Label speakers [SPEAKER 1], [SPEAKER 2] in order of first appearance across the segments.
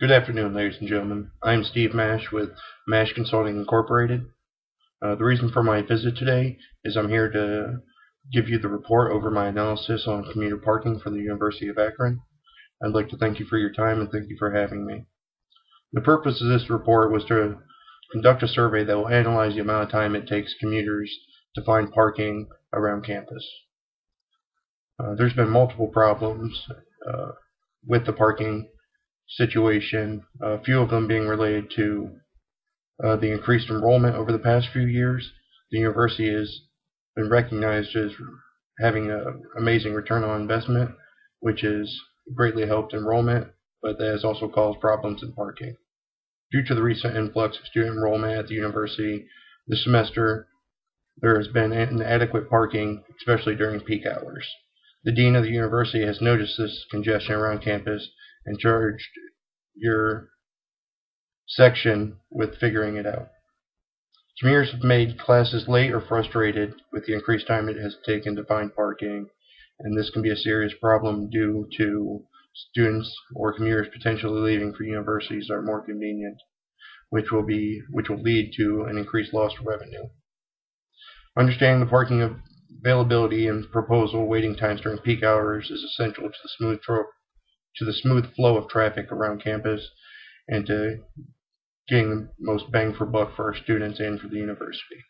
[SPEAKER 1] Good afternoon, ladies and gentlemen. I'm Steve Mash with Mash Consulting Incorporated. The reason for my visit today is I'm here to give you the report over my analysis on commuter parking for the University of Akron. I'd like to thank you for your time and thank you for having me. The purpose of this report was to conduct a survey that will analyze the amount of time it takes commuters to find parking around campus. There's been multiple problems with the parking situation, a few of them being related to the increased enrollment over the past few years. The university has been recognized as having an amazing return on investment, which has greatly helped enrollment, but that has also caused problems in parking. Due to the recent influx of student enrollment at the university this semester, there has been inadequate parking, especially during peak hours. The dean of the university has noticed this congestion around campus and charged your section with figuring it out. Commuters have made classes late or frustrated with the increased time it has taken to find parking, and this can be a serious problem due to students or commuters potentially leaving for universities that are more convenient, which will lead to an increased loss of revenue. Understanding the parking availability and proposal waiting times during peak hours is essential to the smooth flow of traffic around campus and to getting the most bang for buck for our students and for the university.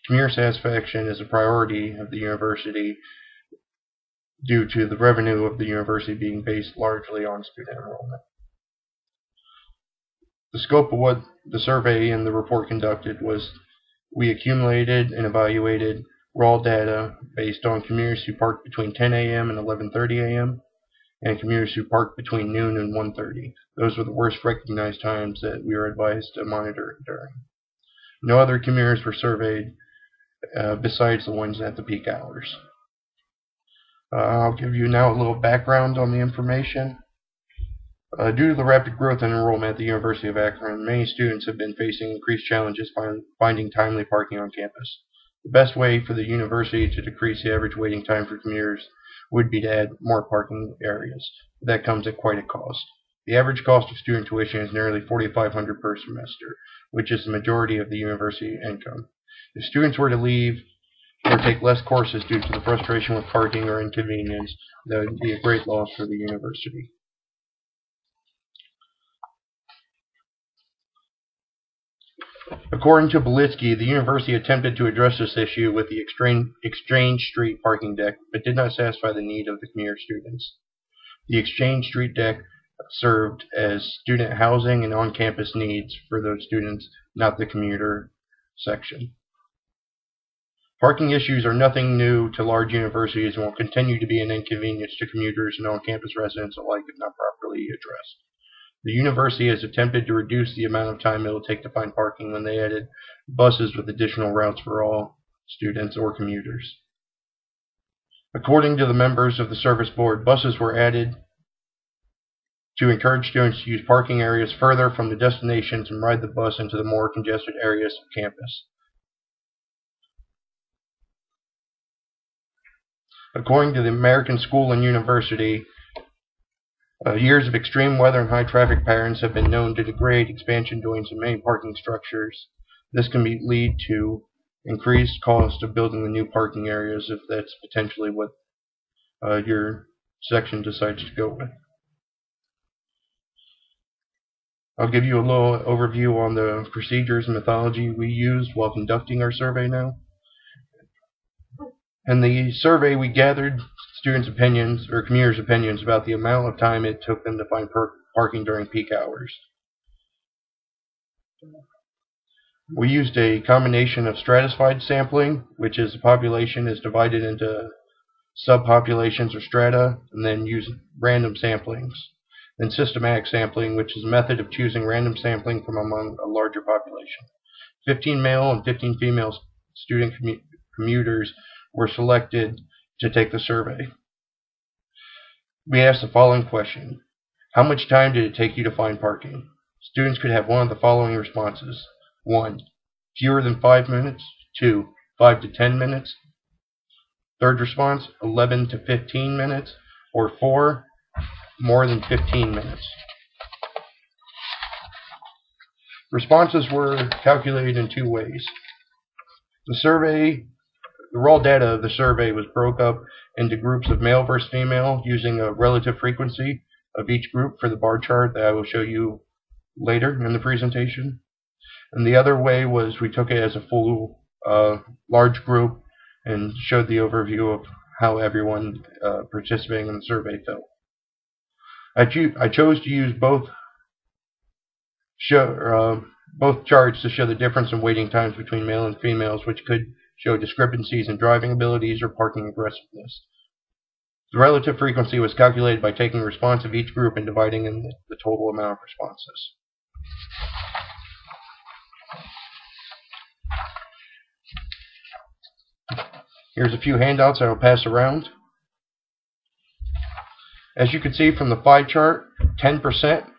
[SPEAKER 1] Commuter satisfaction is a priority of the university due to the revenue of the university being based largely on student enrollment. The scope of what the survey and the report conducted was we accumulated and evaluated raw data based on commuters who parked between 10 a.m. and 11:30 a.m. and commuters who parked between noon and 1:30. Those were the worst recognized times that we were advised to monitor during. No other commuters were surveyed besides the ones at the peak hours. I'll give you now a little background on the information. Due to the rapid growth in enrollment at the University of Akron, many students have been facing increased challenges finding timely parking on campus. The best way for the university to decrease the average waiting time for commuters would be to add more parking areas. That comes at quite a cost. The average cost of student tuition is nearly $4,500 per semester, which is the majority of the university income. If students were to leave or take less courses due to the frustration with parking or inconvenience, that would be a great loss for the university. According to Belitsky, the university attempted to address this issue with the Exchange Street parking deck, but did not satisfy the need of the commuter students. The Exchange Street deck served as student housing and on-campus needs for those students, not the commuter section. Parking issues are nothing new to large universities and will continue to be an inconvenience to commuters and on-campus residents alike if not properly addressed. The university has attempted to reduce the amount of time it will take to find parking when they added buses with additional routes for all students or commuters. According to the members of the service board, buses were added to encourage students to use parking areas further from the destinations and ride the bus into the more congested areas of campus. According to the American School and University, years of extreme weather and high traffic patterns have been known to degrade expansion joints in many parking structures. This can lead to increased cost of building the new parking areas if that's potentially what your section decides to go with. I'll give you a little overview on the procedures and methodology we used while conducting our survey now. In the survey, we gathered students' opinions or commuters' opinions about the amount of time it took them to find parking during peak hours. We used a combination of stratified sampling, which is the population is divided into subpopulations or strata, and then use random samplings. Then systematic sampling, which is a method of choosing random sampling from among a larger population. 15 male and 15 female student commuters were selected to take the survey. We asked the following question: how much time did it take you to find parking? Students could have one of the following responses. 1. Fewer than 5 minutes. 2. 5 to 10 minutes. Third response, 11 to 15 minutes. Or 4. More than 15 minutes. Responses were calculated in two ways. The raw data of the survey was broke up into groups of male versus female using a relative frequency of each group for the bar chart that I will show you later in the presentation. And the other way was we took it as a full large group and showed the overview of how everyone participating in the survey felt. I chose to use both charts to show the difference in waiting times between male and females, which could show discrepancies in driving abilities or parking aggressiveness. The relative frequency was calculated by taking the response of each group and dividing in the total amount of responses. Here's a few handouts I will pass around. As you can see from the pie chart, 10%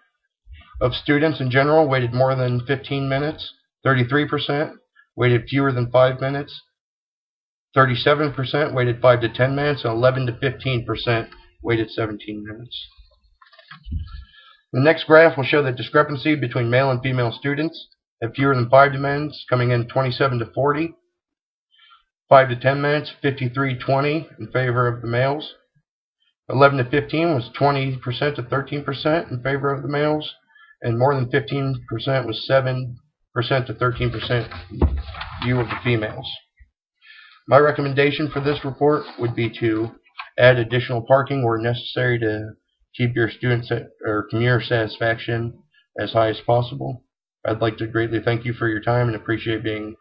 [SPEAKER 1] of students in general waited more than 15 minutes, 33% waited fewer than 5 minutes, 37% waited 5 to 10 minutes, and 11 to 15% waited 17 minutes. The next graph will show the discrepancy between male and female students at fewer than 5 minutes, coming in 27 to 40. 5 to 10 minutes, 53-20 in favor of the males. 11 to 15 was 20% to 13% in favor of the males, and more than 15% was 7% to 13% view of the females. My recommendation for this report would be to add additional parking where necessary to keep your student or commuter satisfaction as high as possible. I'd like to greatly thank you for your time and appreciate being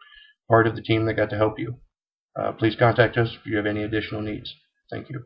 [SPEAKER 1] part of the team that got to help you. Please contact us if you have any additional needs. Thank you.